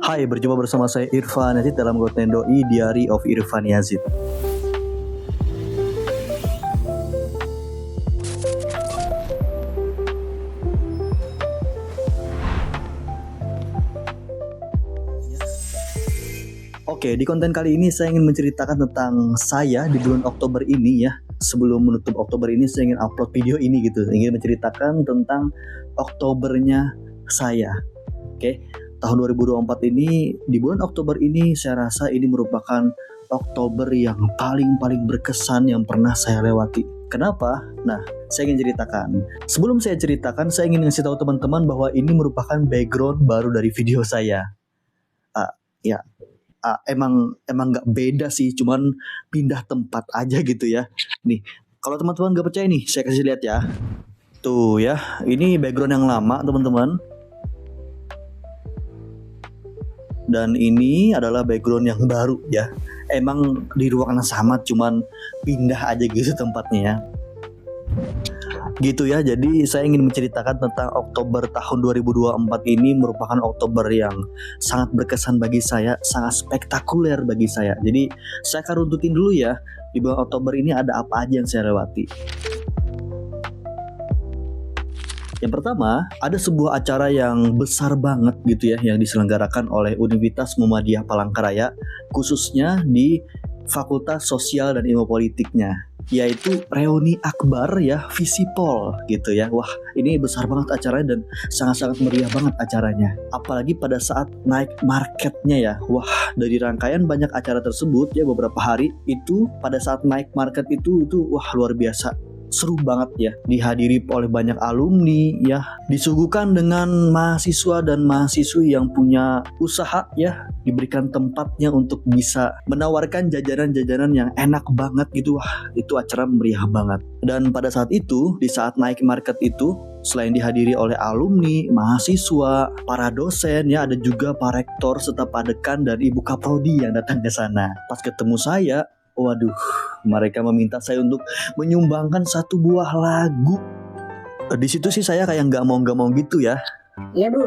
Hai, berjumpa bersama saya Irfan Yazid dalam konten doi Diary of Irfan Yazid. Oke, di konten kali ini saya ingin menceritakan tentang saya di bulan Oktober ini ya. Sebelum menutup Oktober ini saya ingin upload video ini gitu. Ingin menceritakan tentang Oktobernya saya. Oke, tahun 2024 ini, di bulan Oktober ini saya rasa ini merupakan Oktober yang paling berkesan yang pernah saya lewati. Kenapa? Nah, saya ingin ceritakan. Sebelum saya ceritakan, saya ingin ngasih tahu teman-teman bahwa ini merupakan background baru dari video saya. Emang nggak beda sih, cuman pindah tempat aja gitu ya. Nih, kalau teman-teman nggak percaya nih, saya kasih lihat ya. Tuh ya, ini background yang lama teman-teman. Dan ini adalah background yang baru ya. Emang di ruangan sama, cuman pindah aja gitu tempatnya ya. Gitu ya, jadi saya ingin menceritakan tentang Oktober tahun 2024 ini merupakan Oktober yang sangat berkesan bagi saya, sangat spektakuler bagi saya. Jadi saya akan runtutin dulu ya, di bulan Oktober ini ada apa aja yang saya lewati. Yang pertama, ada sebuah acara yang besar banget gitu ya, yang diselenggarakan oleh Universitas Muhammadiyah Palangkaraya, khususnya di Fakultas Sosial dan Ilmu Politiknya, yaitu reuni akbar ya, Visipol gitu ya. Wah, ini besar banget acaranya dan sangat-sangat meriah banget acaranya. Apalagi pada saat naik marketnya ya. Wah, dari rangkaian banyak acara tersebut ya, beberapa hari itu pada saat naik market itu wah luar biasa. Seru banget ya, dihadiri oleh banyak alumni ya, disuguhkan dengan mahasiswa dan mahasiswi yang punya usaha ya, diberikan tempatnya untuk bisa menawarkan jajanan-jajanan yang enak banget gitu. Wah, itu acara meriah banget. Dan pada saat itu, di saat naik market itu, selain dihadiri oleh alumni, mahasiswa, para dosen ya, ada juga pak rektor serta pak dekan dan ibu kaprodi yang datang ke sana. Pas ketemu saya, waduh, mereka meminta saya untuk menyumbangkan satu buah lagu. Di situ sih saya kayak nggak mau gitu ya. Iya bu,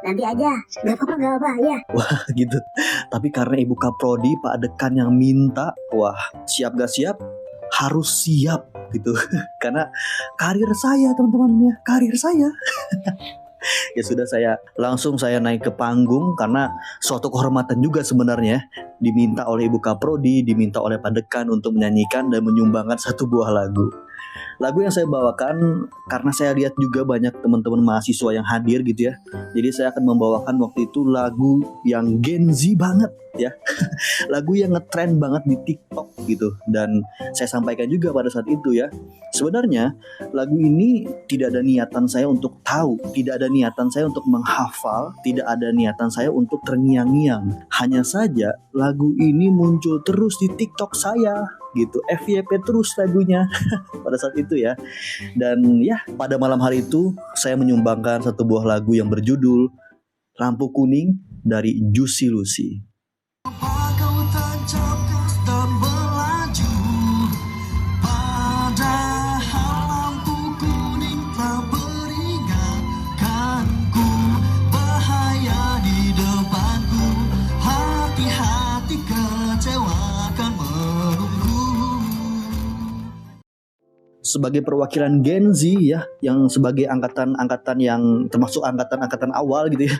nanti aja, nggak apa-apa ya. Wah gitu. Tapi karena ibu kaprodi, pak dekan yang minta, wah siap gak siap, harus siap gitu. Karena karir saya teman-teman ya, karir saya. Ya sudah, saya langsung naik ke panggung karena suatu kehormatan juga sebenarnya, diminta oleh ibu kaprodi, diminta oleh pak dekan untuk menyanyikan dan menyumbangkan satu buah lagu. Lagu yang saya bawakan karena saya lihat juga banyak teman-teman mahasiswa yang hadir gitu ya. Jadi saya akan membawakan waktu itu lagu yang Gen Z banget ya. Lagu yang ngetrend banget di TikTok gitu. Dan saya sampaikan juga pada saat itu ya, sebenarnya lagu ini tidak ada niatan saya untuk tahu, tidak ada niatan saya untuk menghafal, tidak ada niatan saya untuk terngiang-ngiang. Hanya saja lagu ini muncul terus di TikTok saya gitu, FYP terus lagunya pada saat itu ya. Dan ya, pada malam hari itu saya menyumbangkan satu buah lagu yang berjudul Lampu Kuning dari Juicy Lucy. Sebagai perwakilan Gen Z ya, yang sebagai angkatan yang termasuk angkatan awal gitu ya,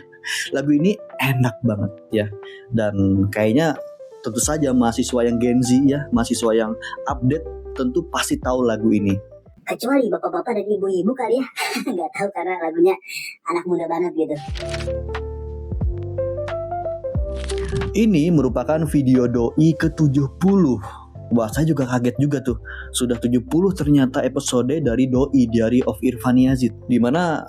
lagu ini enak banget ya. Dan kayaknya tentu saja mahasiswa yang Gen Z ya, mahasiswa yang update tentu pasti tahu lagu ini. Kecuali bapak-bapak dan ibu-ibu kali ya, nggak tahu karena lagunya anak muda banget gitu. Ini merupakan video doi ke-70. Wah, saya juga kaget juga tuh. Sudah 70 ternyata episode dari doi Diary of Irfan Yazid. Dimana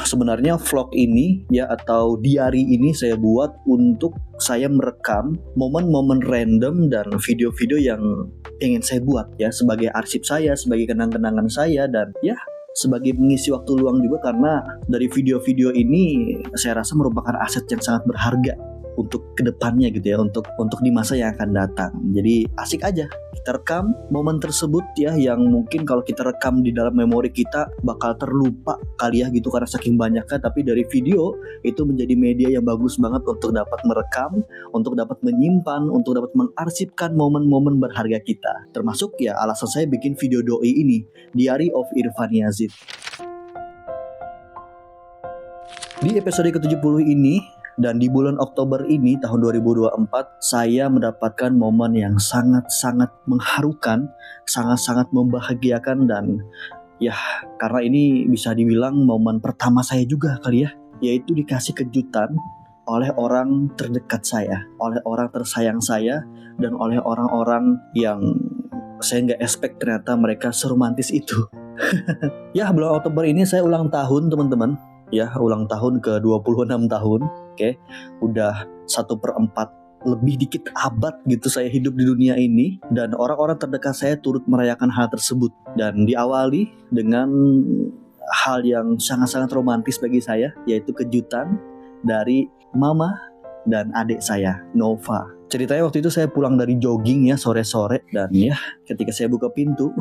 sebenarnya vlog ini ya, atau diary ini saya buat untuk saya merekam momen-momen random dan video-video yang ingin saya buat ya, sebagai arsip saya, sebagai kenang-kenangan saya, dan ya sebagai mengisi waktu luang juga, karena dari video-video ini saya rasa merupakan aset yang sangat berharga untuk kedepannya gitu ya, untuk di masa yang akan datang. Jadi asik aja kita rekam momen tersebut ya, yang mungkin kalau kita rekam di dalam memori kita bakal terlupa kali ya gitu karena saking banyaknya, tapi dari video itu menjadi media yang bagus banget untuk dapat merekam, untuk dapat menyimpan, untuk dapat mengarsipkan momen-momen berharga kita. Termasuk ya alasan saya bikin video doi ini, Diary of Irfan Yazid. Di episode ke-70 ini dan di bulan Oktober ini tahun 2024, saya mendapatkan momen yang sangat-sangat mengharukan, sangat-sangat membahagiakan, dan ya karena ini bisa dibilang momen pertama saya juga kali ya, yaitu dikasih kejutan oleh orang terdekat saya, oleh orang tersayang saya, dan oleh orang-orang yang saya nggak expect ternyata mereka seromantis itu. Ya, bulan Oktober ini saya ulang tahun teman-teman. Ya, ulang tahun ke 26 tahun. Oke, udah 1/4 lebih dikit abad gitu saya hidup di dunia ini, dan orang-orang terdekat saya turut merayakan hal tersebut. Dan diawali dengan hal yang sangat-sangat romantis bagi saya, yaitu kejutan dari mama dan adik saya, Nova. Ceritanya waktu itu saya pulang dari jogging ya, sore-sore, dan ya ketika saya buka pintu,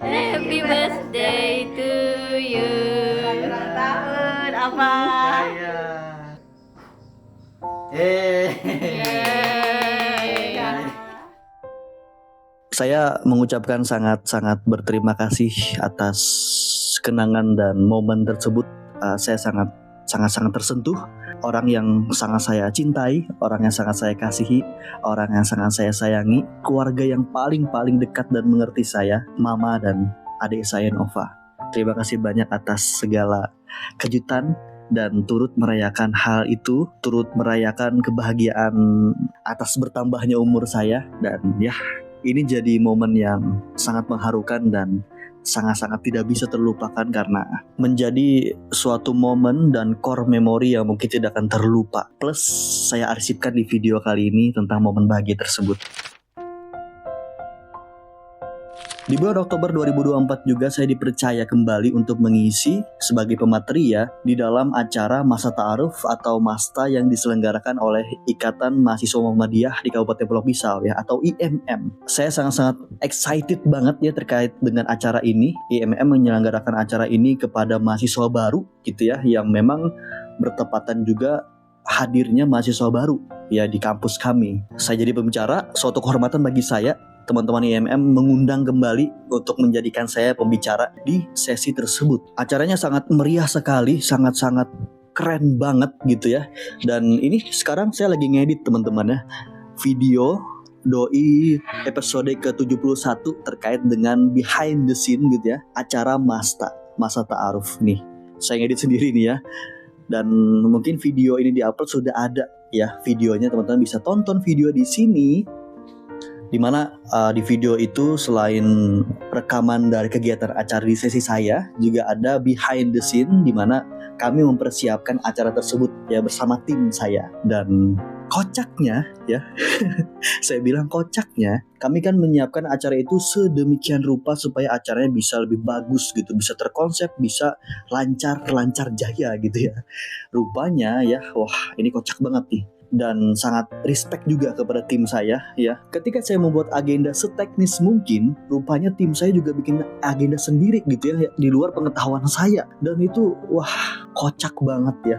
Happy birthday to you. Ulang tahun apa? saya mengucapkan sangat-sangat berterima kasih atas kenangan dan momen tersebut. Saya sangat-sangat tersentuh. Orang yang sangat saya cintai, orang yang sangat saya kasihi, orang yang sangat saya sayangi, keluarga yang paling dekat dan mengerti saya, mama dan adik saya Nova. Terima kasih banyak atas segala kejutan dan turut merayakan hal itu, turut merayakan kebahagiaan atas bertambahnya umur saya. Dan ya, ini jadi momen yang sangat mengharukan dan sangat-sangat tidak bisa terlupakan karena menjadi suatu momen dan core memori yang mungkin tidak akan terlupa. Plus saya arsipkan di video kali ini tentang momen bahagia tersebut. Di bulan Oktober 2024 juga saya dipercaya kembali untuk mengisi sebagai pemateri ya di dalam acara Masa Ta'aruf atau Masta yang diselenggarakan oleh Ikatan Mahasiswa Muhammadiyah di Kabupaten Pulau Pisau ya, atau IMM. Saya sangat-sangat excited banget ya terkait dengan acara ini. IMM menyelenggarakan acara ini kepada mahasiswa baru gitu ya, yang memang bertepatan juga hadirnya mahasiswa baru ya di kampus kami. Saya jadi pembicara, suatu kehormatan bagi saya. Teman-teman IMM mengundang kembali untuk menjadikan saya pembicara di sesi tersebut. Acaranya sangat meriah sekali, sangat-sangat keren banget gitu ya. Dan ini sekarang saya lagi ngedit teman-teman ya, video doi episode ke-71 terkait dengan behind the scene gitu ya, acara Masa Ta'aruf nih. Saya ngedit sendiri nih ya. Dan mungkin video ini diupload sudah ada ya videonya, teman-teman bisa tonton video di sini. Dimana di video itu selain rekaman dari kegiatan acara di sesi saya, juga ada behind the scene di mana kami mempersiapkan acara tersebut ya bersama tim saya. Dan kocaknya ya, saya bilang kocaknya, kami kan menyiapkan acara itu sedemikian rupa supaya acaranya bisa lebih bagus gitu, bisa terkonsep, bisa lancar jaya gitu ya. Rupanya ya, wah ini kocak banget nih. Dan sangat respect juga kepada tim saya ya. Ketika saya membuat agenda seteknis mungkin, rupanya tim saya juga bikin agenda sendiri gitu ya, di luar pengetahuan saya. Dan itu wah kocak banget ya.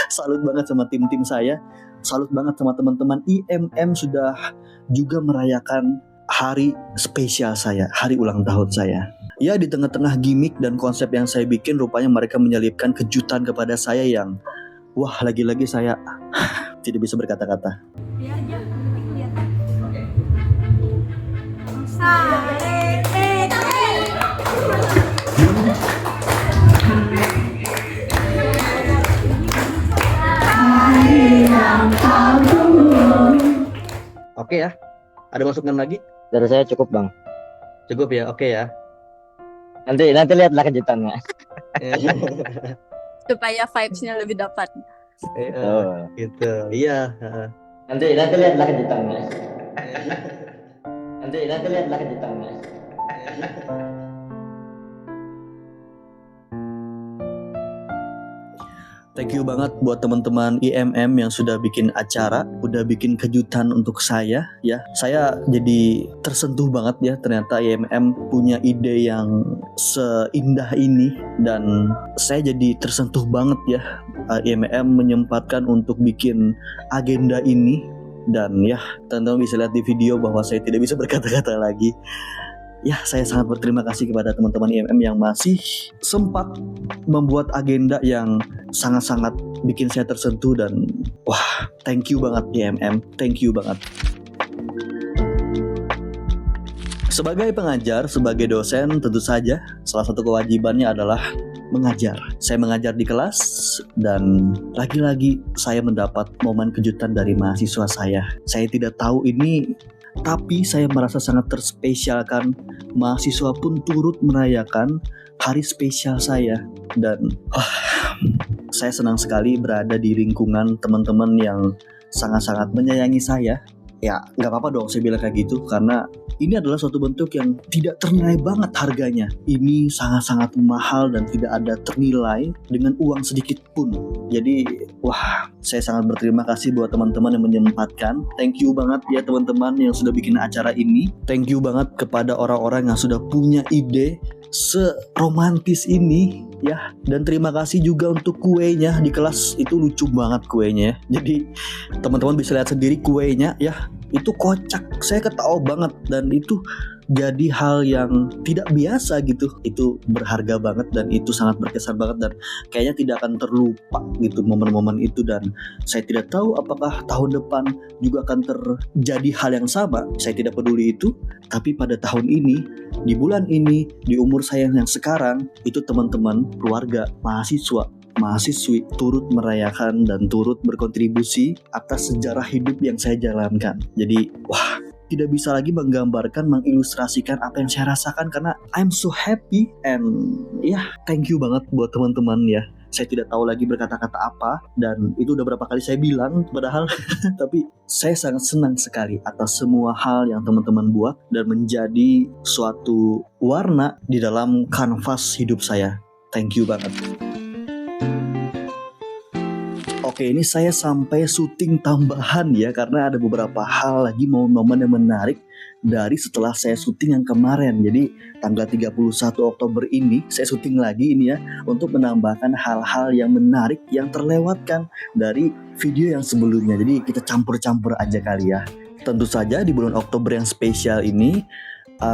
Salut banget sama tim-tim saya. Salut banget sama teman-teman IMM sudah juga merayakan hari spesial saya, hari ulang tahun saya. Ya, di tengah-tengah gimmick dan konsep yang saya bikin, rupanya mereka menyelipkan kejutan kepada saya yang wah, lagi-lagi saya tidak bisa berkata-kata. Biar aja, lihat. Oke ya, ada masukan lagi? Dari saya cukup bang. Cukup ya, oke ya. Nanti lihatlah kejutannya. Supaya vibes-nya lebih dapat. Oh. Gitu, iya. Nanti lihatlah kejutannya. Nanti lihatlah kejutannya. Thank you banget buat teman-teman IMM yang sudah bikin acara, udah bikin kejutan untuk saya ya. Saya jadi tersentuh banget ya, ternyata IMM punya ide yang seindah ini dan saya jadi tersentuh banget ya. IMM menyempatkan untuk bikin agenda ini dan ya teman-teman bisa lihat di video bahwa saya tidak bisa berkata-kata lagi. Ya, saya sangat berterima kasih kepada teman-teman IMM yang masih sempat membuat agenda yang sangat-sangat bikin saya tersentuh dan wah, thank you banget IMM, thank you banget. Sebagai pengajar, sebagai dosen tentu saja salah satu kewajibannya adalah mengajar. Saya mengajar di kelas dan lagi-lagi saya mendapat momen kejutan dari mahasiswa saya. Saya tidak tahu ini, tapi saya merasa sangat terspesialkan. Mahasiswa pun turut merayakan hari spesial saya dan saya senang sekali berada di lingkungan teman-teman yang sangat-sangat menyayangi saya. Ya gak apa-apa dong saya bilang kayak gitu, karena ini adalah suatu bentuk yang tidak ternilai banget harganya. Ini sangat-sangat mahal dan tidak ada ternilai dengan uang sedikit pun. Jadi wah, saya sangat berterima kasih buat teman-teman yang menyempatkan. Thank you banget ya teman-teman yang sudah bikin acara ini. Thank you banget kepada orang-orang yang sudah punya ide seromantis ini ya. Dan terima kasih juga untuk kuenya di kelas, itu lucu banget kuenya ya. Jadi teman-teman bisa lihat sendiri kuenya ya, itu kocak, saya ketawa banget dan itu jadi hal yang tidak biasa gitu. Itu berharga banget dan itu sangat berkesan banget dan kayaknya tidak akan terlupa gitu momen-momen itu. Dan saya tidak tahu apakah tahun depan juga akan terjadi hal yang sama, saya tidak peduli itu. Tapi pada tahun ini, di bulan ini, di umur saya yang sekarang, itu teman-teman, keluarga, mahasiswi turut merayakan dan turut berkontribusi atas sejarah hidup yang saya jalankan. Jadi wah, tidak bisa lagi menggambarkan, mengilustrasikan apa yang saya rasakan karena I'm so happy and thank you banget buat teman-teman ya. Saya tidak tahu lagi berkata-kata apa dan itu udah berapa kali saya bilang padahal tapi saya sangat senang sekali atas semua hal yang teman-teman buat dan menjadi suatu warna di dalam kanvas hidup saya. Thank you banget. Oke, ini saya sampai syuting tambahan ya, karena ada beberapa hal lagi momen-momen yang menarik dari setelah saya syuting yang kemarin. Jadi tanggal 31 Oktober ini saya syuting lagi ini ya, untuk menambahkan hal-hal yang menarik yang terlewatkan dari video yang sebelumnya. Jadi kita campur-campur aja kali ya. Tentu saja di bulan Oktober yang spesial ini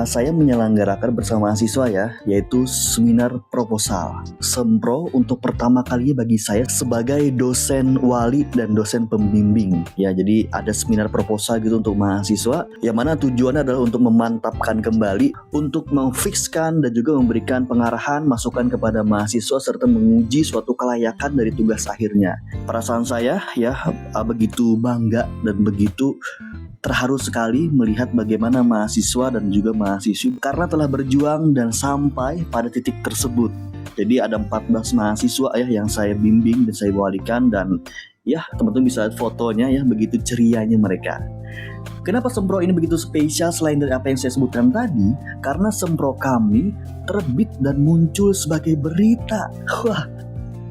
saya menyelenggarakan bersama mahasiswa ya, yaitu seminar proposal Sempro untuk pertama kalinya bagi saya sebagai dosen wali dan dosen pembimbing ya. Jadi ada seminar proposal gitu untuk mahasiswa, yang mana tujuannya adalah untuk memantapkan kembali, untuk memfikskan dan juga memberikan pengarahan, masukan kepada mahasiswa serta menguji suatu kelayakan dari tugas akhirnya. Perasaan saya ya begitu bangga dan begitu terharu sekali melihat bagaimana mahasiswa dan juga mahasiswi karena telah berjuang dan sampai pada titik tersebut. Jadi ada 14 mahasiswa ya yang saya bimbing dan saya walikan, dan ya teman-teman bisa lihat fotonya ya, begitu cerianya mereka. Kenapa Sempro ini begitu spesial selain dari apa yang saya sebutkan tadi? Karena Sempro kami terbit dan muncul sebagai berita. Wah,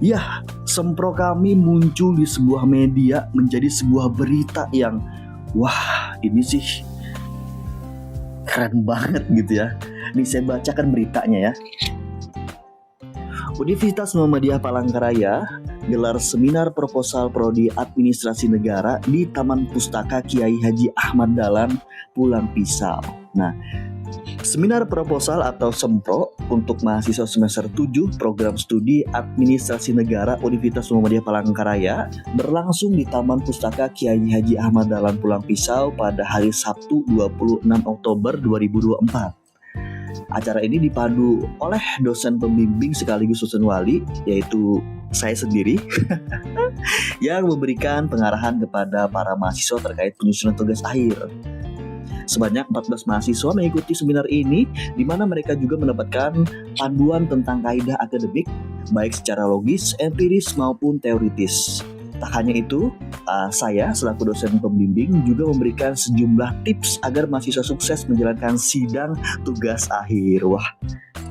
ya, Sempro kami muncul di sebuah media menjadi sebuah berita yang wah, ini sih keren banget gitu ya. Ini saya bacakan beritanya ya. Universitas Muhammadiyah Palangkaraya gelar seminar proposal prodi administrasi negara di Taman Pustaka Kiai Haji Ahmad Dahlan, Pulang Pisau. Nah, seminar proposal atau Sempro untuk mahasiswa semester 7 program studi administrasi negara Universitas Muhammadiyah Palangkaraya berlangsung di Taman Pustaka Kiai Haji Ahmad Dahlan, Pulang Pisau pada hari Sabtu 26 Oktober 2024. Acara ini dipadu oleh dosen pembimbing sekaligus dosen wali, yaitu saya sendiri yang memberikan pengarahan kepada para mahasiswa terkait penyusunan tugas akhir. Sebanyak 14 mahasiswa mengikuti seminar ini, di mana mereka juga mendapatkan panduan tentang kaidah akademik, baik secara logis, empiris maupun teoritis. Tak hanya itu, saya selaku dosen pembimbing juga memberikan sejumlah tips agar mahasiswa sukses menjalankan sidang tugas akhir. Wah,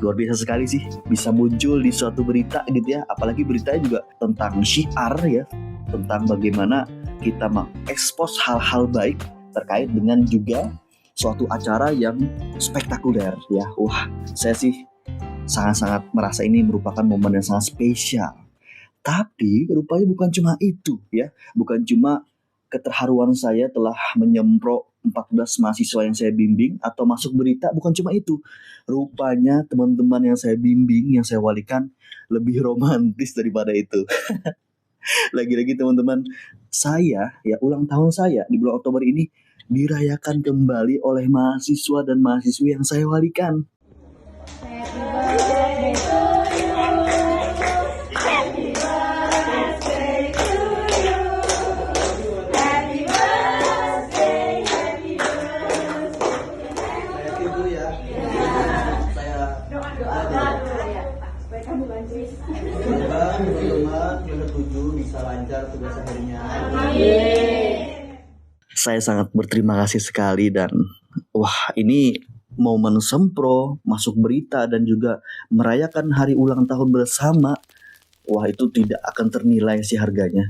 luar biasa sekali sih bisa muncul di suatu berita gitu ya. Apalagi beritanya juga tentang syiar ya, tentang bagaimana kita mengekspos hal-hal baik terkait dengan juga suatu acara yang spektakuler ya. Wah, saya sih sangat-sangat merasa ini merupakan momen yang sangat spesial. Tapi rupanya bukan cuma itu ya, bukan cuma keterharuan saya telah menyemprot 14 mahasiswa yang saya bimbing atau masuk berita, bukan cuma itu. Rupanya teman-teman yang saya bimbing, yang saya walikan lebih romantis daripada itu. Lagi-lagi teman-teman, saya ya ulang tahun saya di bulan Oktober ini dirayakan kembali oleh mahasiswa dan mahasiswi yang saya walikan. Saya sangat berterima kasih sekali dan wah, ini momen sempro, masuk berita dan juga merayakan hari ulang tahun bersama. Wah, itu tidak akan ternilai sih harganya.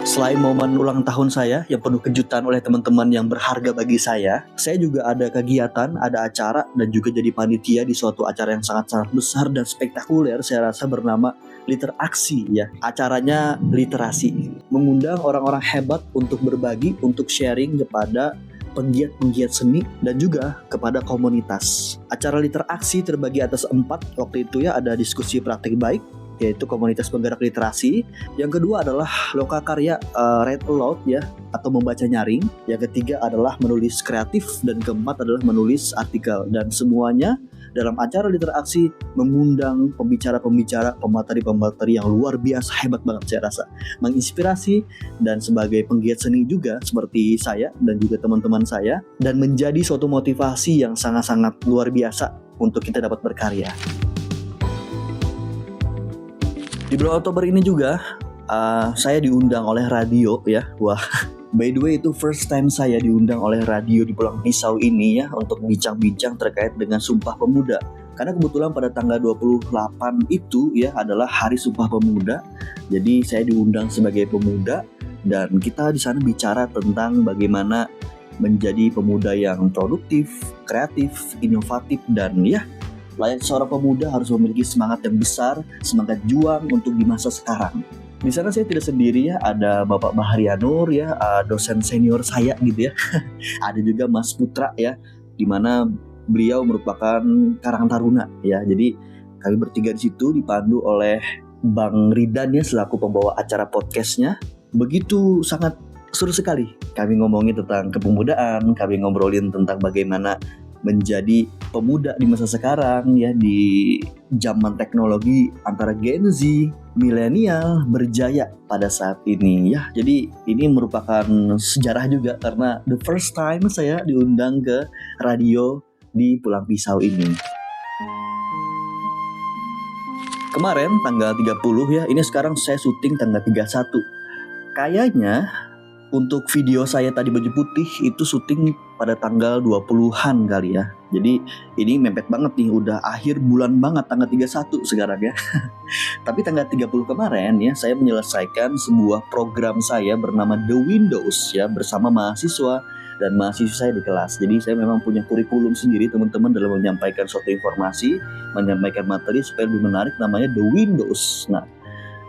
Selain momen ulang tahun saya yang penuh kejutan oleh teman-teman yang berharga bagi saya juga ada kegiatan, ada acara dan juga jadi panitia di suatu acara yang sangat-sangat besar dan spektakuler saya rasa bernama Literaksi ya. Acaranya literasi, mengundang orang-orang hebat untuk berbagi, untuk sharing kepada penggiat-penggiat seni dan juga kepada komunitas. Acara Literaksi terbagi atas 4 waktu itu ya, ada diskusi praktik baik yaitu komunitas penggerak literasi. Yang kedua adalah lokakarya read aloud ya, atau membaca nyaring. Yang ketiga adalah menulis kreatif dan keempat adalah menulis artikel. Dan semuanya dalam acara Literaksi mengundang pembicara-pembicara, pemateri-pemateri yang luar biasa hebat banget saya rasa, menginspirasi dan sebagai penggiat seni juga seperti saya dan juga teman-teman saya, dan menjadi suatu motivasi yang sangat-sangat luar biasa untuk kita dapat berkarya. Di bulan Oktober ini juga saya diundang oleh radio ya. Wah, by the way itu first time saya diundang oleh radio di Pulang Pisau ini ya, untuk bincang-bincang terkait dengan Sumpah Pemuda. Karena kebetulan pada tanggal 28 itu ya adalah Hari Sumpah Pemuda. Jadi saya diundang sebagai pemuda dan kita di sana bicara tentang bagaimana menjadi pemuda yang produktif, kreatif, inovatif dan ya, layak seorang pemuda harus memiliki semangat yang besar, semangat juang untuk di masa sekarang. Di sana saya tidak sendiri ya, ada Bapak Baharianur ya, dosen senior saya gitu ya. Ada juga Mas Putra ya, di mana beliau merupakan Karang Taruna ya. Jadi kami bertiga di situ dipandu oleh Bang Ridan ya selaku pembawa acara podcastnya. Begitu sangat seru sekali. Kami ngomongin tentang kepemudaan, kami ngobrolin tentang bagaimana menjadi pemuda di masa sekarang ya, di zaman teknologi antara Gen Z, milenial berjaya pada saat ini ya. Jadi ini merupakan sejarah juga karena the first time saya diundang ke radio di Pulang Pisau ini. Kemarin tanggal 30 ya, ini sekarang saya syuting tanggal 31. Kayaknya untuk video saya tadi baju putih itu syuting pada tanggal 20-an kali ya. Jadi ini mepet banget nih, udah akhir bulan banget tanggal 31 sekarang ya. Tapi tanggal 30 kemarin ya saya menyelesaikan sebuah program saya bernama The Windows ya, bersama mahasiswa dan mahasiswa saya di kelas. Jadi saya memang punya kurikulum sendiri teman-teman dalam menyampaikan suatu informasi, menyampaikan materi supaya lebih menarik, namanya The Windows. Nah,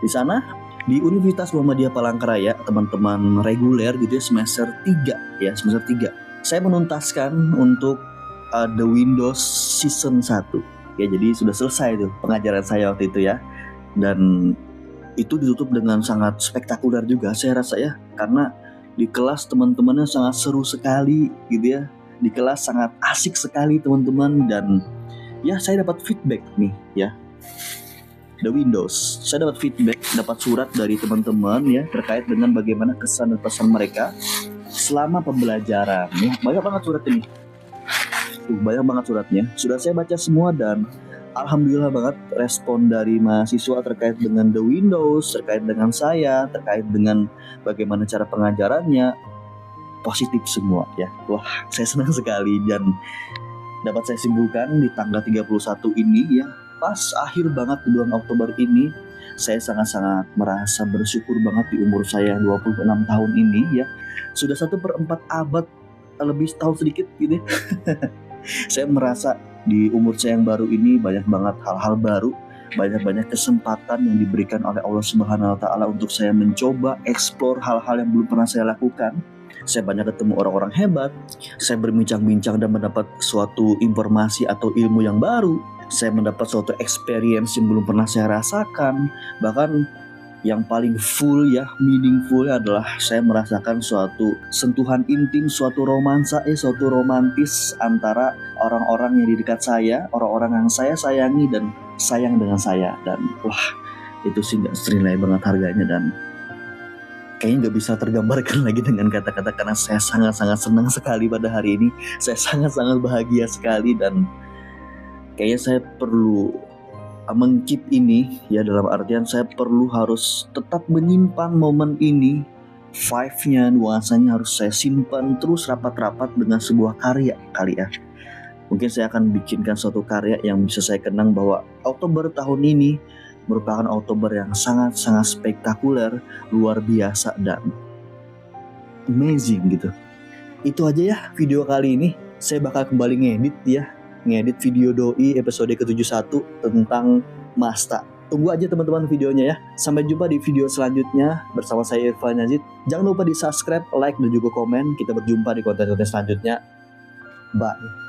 di sana di Universitas Muhammadiyah Palangkaraya, teman-teman reguler gitu ya, semester 3 ya, semester 3. Saya menuntaskan untuk The Windows Season 1. Ya, jadi sudah selesai tuh pengajaran saya waktu itu ya. Dan itu ditutup dengan sangat spektakuler juga saya rasa ya, karena di kelas teman-temannya sangat seru sekali gitu ya. Di kelas sangat asik sekali teman-teman, dan ya saya dapat feedback nih ya. The Windows, saya dapat feedback, dapat surat dari teman-teman ya terkait dengan bagaimana kesan dan pesan mereka selama pembelajaran ya. Banyak banget surat ini, banyak banget suratnya. Sudah saya baca semua dan alhamdulillah banget respon dari mahasiswa terkait dengan The Windows, terkait dengan saya, terkait dengan bagaimana cara pengajarannya, positif semua ya. Wah, saya senang sekali dan dapat saya simpulkan di tanggal 31 ini ya, pas akhir banget di bulan Oktober ini, saya sangat-sangat merasa bersyukur banget di umur saya yang 26 tahun ini ya. Sudah 1/4 abad lebih setahun sedikit gitu ya. Saya merasa di umur saya yang baru ini banyak banget hal-hal baru, banyak-banyak kesempatan yang diberikan oleh Allah Subhanahu wa taala untuk saya mencoba explore hal-hal yang belum pernah saya lakukan. Saya banyak ketemu orang-orang hebat, saya berbincang-bincang dan mendapat suatu informasi atau ilmu yang baru. Saya mendapat suatu experience yang belum pernah saya rasakan. Bahkan yang paling full ya, meaningful adalah saya merasakan suatu sentuhan intim, suatu romansa, suatu romantis antara orang-orang yang di dekat saya, orang-orang yang saya sayangi dan sayang dengan saya. Dan wah, itu sih gak ternilai banget harganya dan kayaknya gak bisa tergambarkan lagi dengan kata-kata karena saya sangat-sangat senang sekali pada hari ini. Saya sangat-sangat bahagia sekali dan kayaknya saya perlu mengkeep ini ya, dalam artian saya perlu harus tetap menyimpan momen ini. Vibe-nya, nuansanya harus saya simpan terus rapat-rapat dengan sebuah karya kali ya. Mungkin saya akan bikinkan suatu karya yang bisa saya kenang bahwa Oktober tahun ini merupakan Oktober yang sangat-sangat spektakuler, luar biasa dan amazing gitu. Itu aja ya video kali ini. Saya bakal kembali ngedit video doi episode ke-71 tentang Masta. Tunggu aja teman-teman videonya ya. Sampai jumpa di video selanjutnya bersama saya Irfan Yazid. Jangan lupa di subscribe, like dan juga komen. Kita berjumpa di konten-konten selanjutnya. Bye.